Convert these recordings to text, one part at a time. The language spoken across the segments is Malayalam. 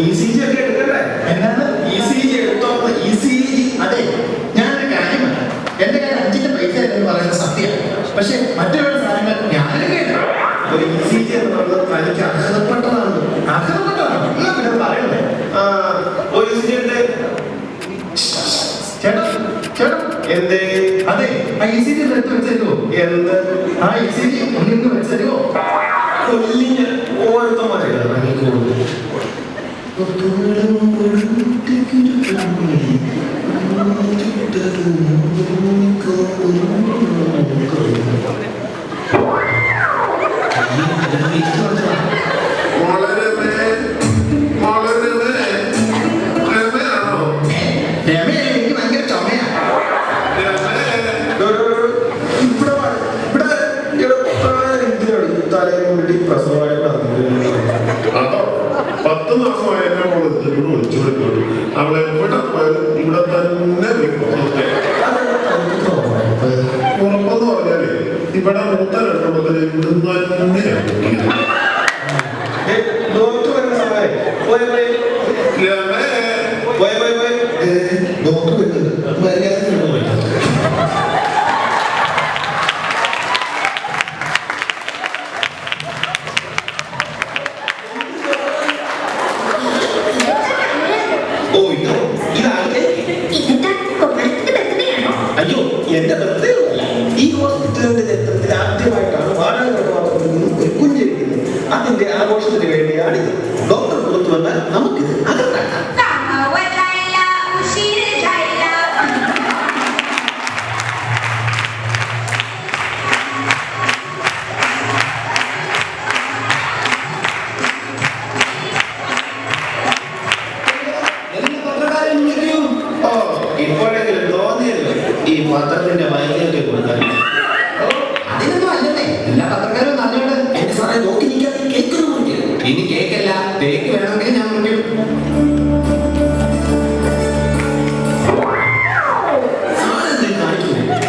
ECG ഒക്കെ എടുക്കണ്ടേ? എന്താണ് ECG എടുത്തോ? ECG. അതെ, ഞാനൊരു കാര്യമാണ്. എന്റെ കയ്യിൽ 5 പൈസ എന്ന് പറയുന്നത് സത്യമാണ്. പക്ഷെ മറ്റുള്ള സാധനങ്ങൾ ഞാനെടുക്കേണ്ട. ഒരു ECG എന്ന് പറയുന്നത് തനിക്ക് അർഹതപ്പെട്ടതാണ്. അർഹതപ്പെട്ടതാണ് എന്നാ പിന്നെ പറയുന്നത്. ഒരു ECG ഉണ്ട്. ചേട്ടാ ചേട്ടാ എന്തേ? അതെ, ആ ECG എടുത്ത് വെച്ചോ. എന്ത്? ആ ECG ഒന്നിന്ന് വെച്ചോ. കൊല്ലിഞ്ഞ് ഓരോരുത്തന്മാരെ അവളെ ഇവിടെ പോയാലും ഇവിടെ തന്നെ ഉറപ്പെന്ന് പറഞ്ഞാലേ ഇവിടെ മൂത്ത രണ്ടെണ്ണത്തിന് ഇവിടെ തന്നെയാണ് ഡോക്ടർ വരുന്ന സമയം ഡോക്ടർ വരുന്നുണ്ട്. അയ്യോ, എന്റെ ബർത്ത്ഡേ ഒന്നുമല്ല. ഈ ഹോസ്പിറ്റലിന്റെ ചരിത്രത്തിൽ ആദ്യമായിട്ടാണ് വാടക കഥാപാത്രത്തിൽ ഒരു കുഞ്ഞിരിക്കുന്നത്. അതിന്റെ ആഘോഷത്തിന് വേണ്ടിയാണിത്. ഡോക്ടർ പുറത്തു വന്നാൽ നമുക്കിത് അകത്താക്കാം. ഇപ്പോഴെങ്കിലും തോന്നിയല്ലോ ഈ പത്രത്തിന്റെ വൈദ്യൊക്കെ കൊടുക്കാൻ. അതിനൊന്നും അല്ലേ, എല്ലാ പത്രക്കാരും നല്ലോണ്ട്. എന്റെ സാറെ നോക്കി നിൽക്കാതെ കേൾക്കുന്നു. ഇനി കേക്കല്ല, തേക്ക് വേണമെങ്കിൽ ഞാൻ മുറിക്കും.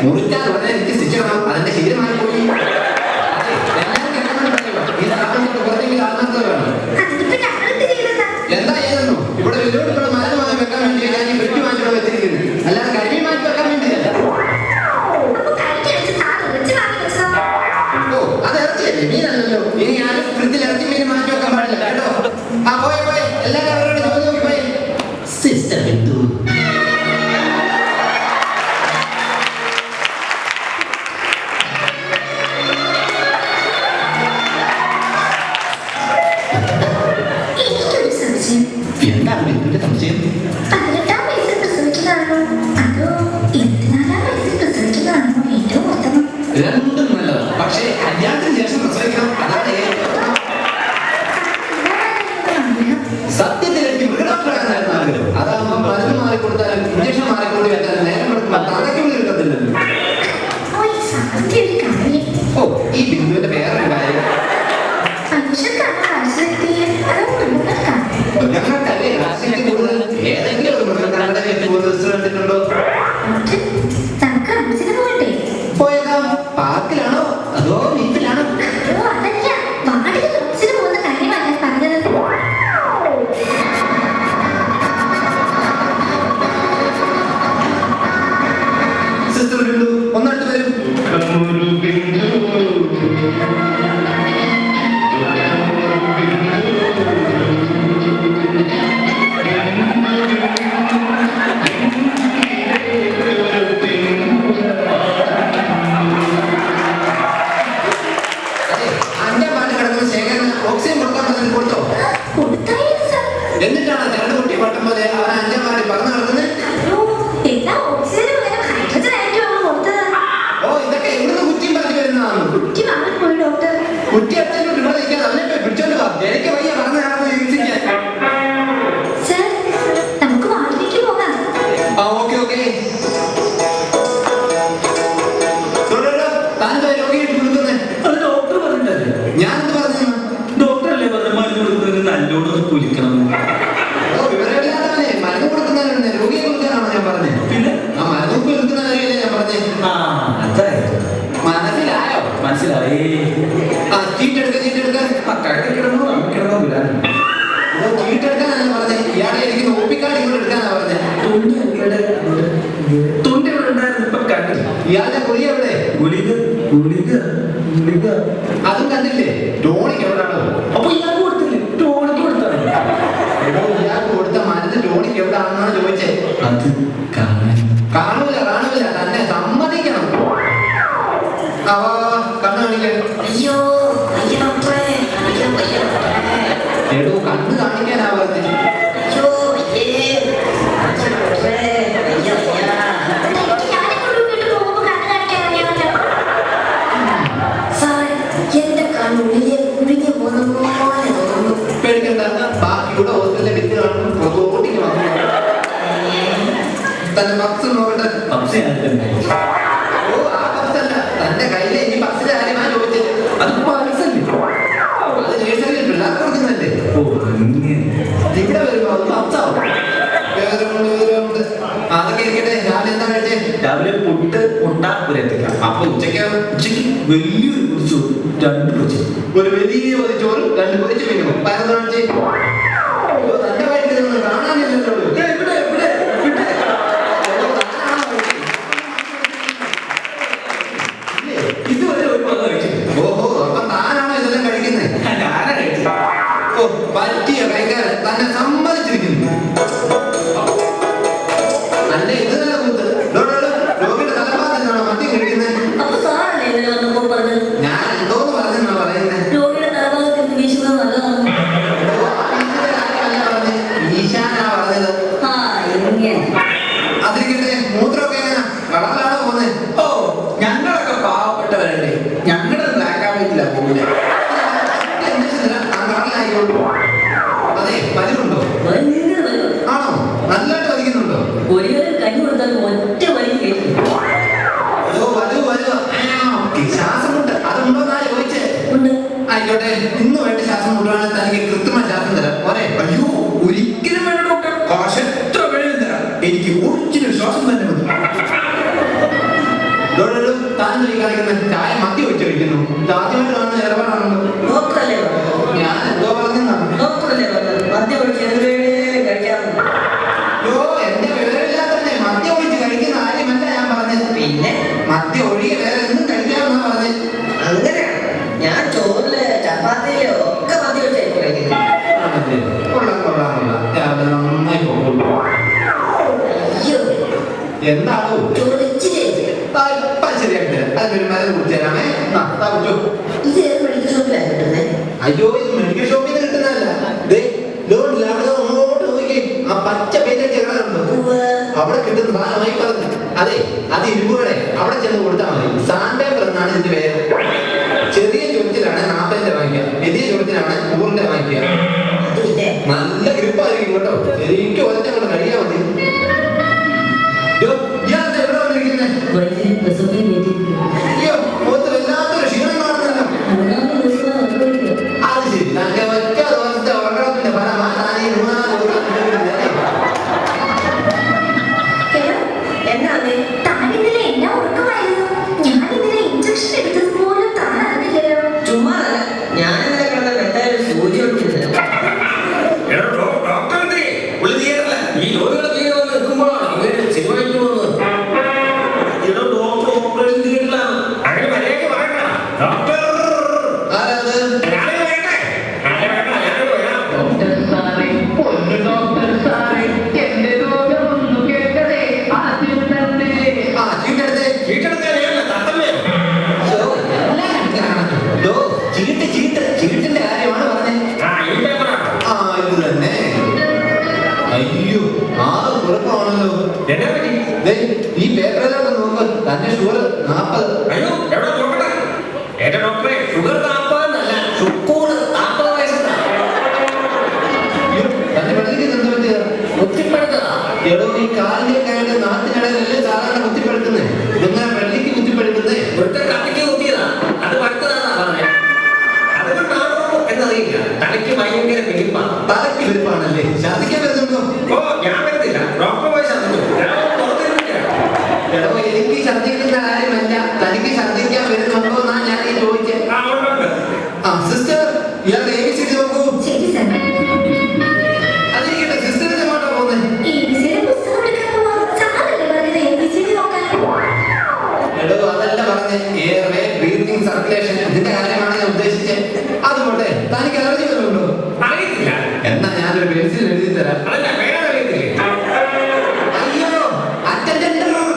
മുറിച്ചാൽ ഉടനെ എനിക്ക് സ്റ്റിച്ച് വേണം. അതിന്റെ ശീലമായി പോയി. എന്താ ചെയ്യുന്നു? ഇവിടെ വെല്ലുവിളിക്കുള്ള മരുന്ന് വാങ്ങി വെക്കാൻ വേണ്ടി ഞാൻ ഈ വെട്ടി വാങ്ങിച്ചോടെ വെച്ചിരിക്കുന്നത്. അല്ലാതെ കഴിവ് മാറ്റി വെക്കാൻ വേണ്ടിയല്ല. ഓ, അത് ഇറച്ചിയല്ലേ, മീനല്ലല്ലോ. ഇനി ഞാനും ഫ്രിഡ്ജിൽ ഇറച്ചി മീൻ മാറ്റി വെക്കാൻ പാടില്ല കേട്ടോ. ആ പോയി പോയി, എല്ലാവരും അവരോട് ജോലി നോക്കി പോയി. സിസ്റ്റർ ബിന്ദു, എന്താണ് ബിന്ദുവിന്റെ സംശയം? രണ്ടും നല്ലതാണ്. പക്ഷേ കല്യാണത്തിന് ശേഷം പ്രസവിക്കണം, അതാണ് സത്യത്തിൽ എനിക്ക് മൃഗഡോക്ടറാകാനായിരുന്നു ആഗ്രഹം. അതാകുമ്പോൾ മരുന്ന് മാറിക്കൊടുത്താലും ഇഞ്ചക്ഷൻ മാറിക്കൊണ്ട് വെച്ചാലും നേരം കൊടുക്കുമ്പോൾ തലയ്ക്കുള്ളിൽ കിട്ടത്തില്ലല്ലോ. ഓ, ഈ ബിന്ദുവിന്റെ വേറൊരു കാര്യം, ഞങ്ങൾക്കല്ലേ രാശിക്ക് കൂടുതൽ. ഏതെങ്കിലും ഒരു മൃഗങ്ങളുടെ കണ്ടിട്ടുണ്ടോ? പോയേക്കാം. പാർക്കിലാണോ അതോ വീട്ടിലാണോ? സിസ്റ്റർ ബിന്ദു ഒന്നടുത്ത് വരും. എന്നിട്ടാണ് രണ്ട് കുട്ടി പട്ടം പോലെ അവൻ 5 മാറി പറഞ്ഞു നടക്കുന്നത്. ഓ, ഇതൊക്കെ എവിടുന്ന് കുറ്റിയും പറഞ്ഞു വരുന്നതാണ്. കുറ്റി അച്ഛനോട് ഇവിടെ നിൽക്കാൻ അവനെ പിടിച്ചോണ്ട് വാ. എനിക്ക് വയ്യ പറഞ്ഞു നടന്ന് ചികിത്സിക്കാൻ. ആ, ഓക്കെ ഓക്കെ. താനെന്താ രോഗിയായിട്ട് കൊടുക്കുന്നേ? ഡോക്ടർ പറഞ്ഞിട്ടല്ലേ? ഞാനെന്ത് പറഞ്ഞു? ഡോക്ടറല്ലേ പറഞ്ഞ മരുന്ന് കൊടുക്കുന്നതിന് നല്ലോണം കുലിക്കണം. വിവരമില്ലാത്തവനെ മരുന്ന് കൊടുക്കുന്നവരുണ്ട്, രോഗിയെ കൊടുക്കാനാണോ ഞാൻ പറഞ്ഞത്? പിന്നെ ആ മരുന്ന് കൊടുക്കുന്ന കാര്യമല്ലേ ഞാൻ പറഞ്ഞത്. മനസ്സിലായോ? മനസ്സിലായി. ആ, ചീട്ടെടുക്ക ചീട്ടെടുക്കാൻ കിടന്നോ കിടന്നോ ചീട്ടെടുക്കാൻ ഗുളിക ഗുളിക ഗുളിക അതും കണ്ടില്ലേ? ടോണിക്ക് എവിടെയാണോ? അപ്പൊ ഇയാൾക്ക് കൊടുത്തില്ലേ? ടോണിക്ക് കൊടുത്താണ്. എടോ, ഇയാൾക്ക് കൊടുത്ത മരുന്ന് ടോണിക്ക് എവിടെയാണെന്നാണ് ചോദിച്ചേ. അത് കാണൂല തന്നെ സമ്മതിക്കണം. കണ്ണ് കാണിക്കാൻ. എടോ, കണ്ണ് കാണിക്കാനാ പറഞ്ഞത്. പേടിക്കണ്ട, ബാക്കിയുടെ ഹോസ്പിറ്റലിലെ വിത്ത് കാണും. റോട്ടിക്ക് വന്നു തന്നെ പപ്സ് നോക്കട്ടെ. ഓ, ആ പപ്സല്ല, തന്റെ കയ്യിലെ ഇനി പപ്സിന്റെ കാര്യമാണ് ചോദിച്ചത്. അത് മനസ്സല്ലേ? അത് നേഴ്സറിയിൽ പിള്ളേർക്ക് കൊടുക്കുന്നതല്ലേ? ഓ അങ്ങനെ. ഇവിടെ വരുമ്പോ അത് പപ്സാവും. വേറുണ്ട്. അതൊക്കെ ഇരിക്കട്ടെ. രാവിലെ എന്താ കഴിച്ചേ? രാവിലെ പുട്ട് മുട്ട ഒരു എത്തിക്ക. അപ്പൊ ഉച്ചയ്ക്ക് വലിയൊരു കുറിച്ചു 2 പൊരിച്ചു. ഒരു വലിയ ചോറ് 2 പൊരിച്ച് മീനും. പയറ് കാണിച്ചേ. തന്റെ വയറ്റിൽ നിന്ന് കാണാനില്ലല്ലോ. ഇതുവരെ ഒരു പങ്ക കഴിച്ചില്ല. ഓഹോ, അപ്പൊ താനാണോ ഇതെല്ലാം കഴിക്കുന്നത്? ഞാനാ കഴിച്ചത്. ഓ, പറ്റിയ കൈകാരൻ തന്നെ സമ്മതിച്ചിരിക്കുന്നു. അല്ല, ഇത് നല്ല കൂത്ത്. രോഗിയുടെ തലഭാഗത്താണോ മദ്യം കഴിക്കുന്നത്? ഞാൻ എന്തോന്ന് പറഞ്ഞെന്നാ പറയുന്നത്? ഈശാനാ പറഞ്ഞത്. അതിരിക്കട്ടെ, മൂത്രമൊക്കെ എങ്ങനെയാ? കളറിലാണോ പോകുന്നത്? ഓ, ഞങ്ങളൊക്കെ പാവപ്പെട്ടവരല്ലേ. ഞങ്ങളുടെ ബ്ലാക്ക് ആൻഡ് വൈറ്റിലാ പോകില്ല. അതെ, പതിവുണ്ടോ? ആണോ? നല്ലതായിട്ട് വലിക്കുന്നുണ്ടോ? അതോ വലുവ ശ്വാസമുണ്ട്. അതുണ്ടോന്നാ ചോദിച്ചേ. ആയിക്കോട്ടെ, ഇന്ന് വേണ്ട ശ്വാസം മുട്ടുവാണെങ്കിൽ തനിക്ക് കൃത്രിമ ശ്വാസം തരാം. പോരെ? അയ്യോ, ഒരിക്കലും വേണ്ട ഡോക്ടർ. കാശ് എത്ര വേണേലും തരാം. എനിക്ക് ഒറിജിനൽ ശ്വാസം തന്നെ മതി. താൻ കാണിക്കുന്നത് ചായ മദ്യം ഒഴിച്ച് കഴിക്കുന്നു. ആദ്യമായിട്ട് കാണുന്ന ഏർപ്പാടാണല്ലോ. ഞാൻ എന്തോ പറഞ്ഞെന്നാണ്. എന്റെ വിവരമില്ലാത്തന്നെ മദ്യം ഒഴിച്ച് കഴിക്കുന്ന കാര്യമല്ല ഞാൻ പറഞ്ഞത്. പിന്നെ മദ്യം ഒഴികെ വേറെ എന്തും കഴിക്കാമെന്നാ പറഞ്ഞത്. അങ്ങനെ ഞാൻ ചോറില് ചപ്പാത്തിയില് ഒക്കെ മതി വെച്ചായിരിക്കും കഴിക്കുന്നത്. കൊള്ളാം. രാവിലെ നന്നായി പോകുള്ളൂ. അയ്യോ, എന്താണോ ചോദിച്ചില്ലേ? ശരിയായിട്ട് അതിനൊരു മരുന്ന് കുടിച്ചു തരാമേ. ഇത് ഏത് മെഡിക്കൽ ഷോപ്പിലാണ് കിട്ടുന്നത്? അയ്യോ, ഇത് മെഡിക്കൽ ഷോപ്പിൽ നിന്ന് കിട്ടുന്നതല്ല. അവിടെ അങ്ങോട്ട് നോക്കി ആ പച്ച പേര് കിടന്നുണ്ട്. അവിടെ കിട്ടുന്ന സാധനമായി പറഞ്ഞു. അതെ, അത് ഇരുമ്പുകളെ അവിടെ ചെന്ന് കൊടുത്താൽ മതി. സാൻഡേബർ എന്നാണ് ഇതിന്റെ പേര്. ചെറിയ ചുരത്തിലാണ് 40 രൂപ വാങ്ങിക്കുക. വലിയ ചുരത്തിലാണ് 100 രൂപ വാങ്ങിക്കുക. നല്ല ഗ്രിപ്പായിരിക്കും കേട്ടോ. ശരിക്കും ഒറ്റ കൊണ്ട് കഴിയാൻ മതി. ഇയാളെ എവിടെ വന്നിരിക്കുന്നത്? അയ്യോ, മുഖത്ത് വല്ലാത്തൊരു ക്ഷീണം കാണുന്നല്ലോ. അത് ശരി, തന്റെ ഒറ്റ ദിവസത്തെ ഉറക്കത്തിന്റെ ഫലമാണ് താൻ ഈ 3-4 ദിവസം ചുമ്മാ ഞാൻ ഇന്നലെ കിടന്ന മെത്തായൊരു സൂചി കൊടുക്കുന്നത്. ചീട്ടിന്റെ കാര്യമാണ് പറഞ്ഞത്. ഇത് തന്നെ. അയ്യോ, കുഴപ്പമാണല്ലോ. ഈ പേപ്പറിലോട്ട് നോക്ക്. തന്റെ ഷുഗർ 40. എയർവേ ബ്രീത്തിങ് സർക്കുലേഷൻ ഇതിന്റെ കാര്യമാണ് ഞാൻ ഉദ്ദേശിച്ചത്. അതുകൊണ്ട് തനിക്ക് അലർജി വല്ലതുണ്ടോ? അറിയത്തില്ല. എന്നാ ഞാനൊരു പെൻസിൽ എഴുതി തരാം. അതല്ല വേറെ അറിയത്തില്ലേ? അയ്യോ അറ്റൻഡന്റ് റൂൾ.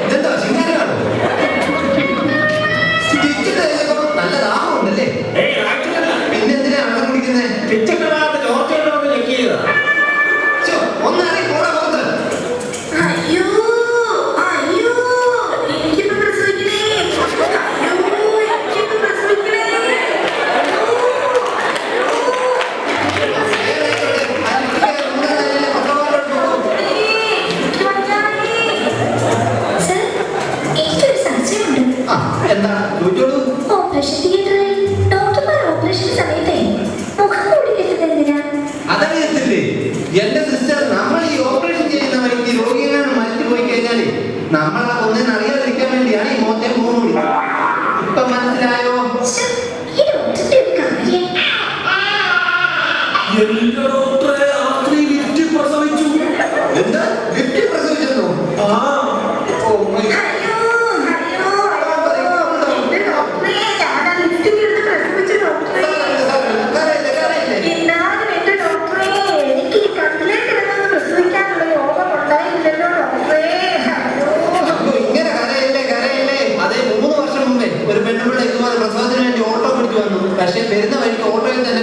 ഇതെന്താ ശിങ്കാരിയാണോ? സ്റ്റിച്ച് തേച്ചപ്പോ നല്ല ദാഹമുണ്ടല്ലേ? ഏയ് ആക്ച്വലല്ല. പിന്നെന്തിനാ വെള്ളം കുടിക്കുന്നേ? കിച്ചന്റെ ഭാഗത്ത് ചോർച്ചയുണ്ടോ എന്ന് ചെക്ക് ചെയ്തതാ. ഒന്നറി പോടാ പുറത്ത്. അയ്യോ അയ്യോ എനിക്കിപ്പോ പ്രസവിക്കണേ. അയ്യോ എനിക്കിപ്പോ പ്രസവിക്കണേ. സർ, എനിക്കൊരു സംശയമുണ്ട്. ആ, എന്താ ചോദിച്ചോളൂ. ഓപ്പറേഷൻ തിയേറ്ററിൽ ഡോക്ടർമാർ ഓപ്പറേഷൻ സമയത്തെ മുഖം മൂടി കെട്ടുന്നത് എന്തിനാ? അതറിയത്തില്ലേ എന്റെ സിസ്റ്റർ, നമ്മൾ ഈ ഓപ്പറേഷൻ ചെയ്യുന്ന വഴിക്ക് രോഗികളാണ് മരിച്ചു പോയി കഴിഞ്ഞാല് നമ്മൾ ആ ഒന്നിനെ അറിയാതിരിക്കാൻ വേണ്ടിയാണ് ഈ മോത്തെ മൂടി. ഇപ്പൊ മനസ്സിലായോ? ശ്ശെ, ഈ ഡോക്ടറിന്റെ ഒരു കാര്യം. എന്റെ ഡോക്ടറെ രാത്രി ലിഫ്റ്റ് പ്രസവിച്ചു. എന്താ ഗിഫ്റ്റ് പ്രസവിച്ചെന്നോ? ആ ഓ മൈ അയ്യോ അയ്യോ അയ്യോ എന്റെ ഡോക്ടറെ ഞാനാ ലിഫ്റ്റിൽ ഇരുന്ന് പ്രസവിച്ച ഡോക്ടറെ. എന്നാലും എന്റെ ഡോക്ടറെ എനിക്ക് ഈ കണ്ണിലേക്ക് ഇടുന്നത് പ്രസവിക്കാനുള്ള യോഗം ഉണ്ടായില്ലല്ലോ ഡോക്ടറെ. അയ്യോ, ഇങ്ങനെ കരയല്ലേ കരയല്ലേ. അതെ 3 വർഷം മുമ്പേ ഒരു പെണ്ണുപിള്ള ഇതുപോലെ പ്രസവത്തിന് വേണ്ടി ഓട്ടോ പിടിച്ചു വന്നു. പക്ഷെ വരുന്ന വഴിക്ക് ഓട്ടോയിൽ തന്നെ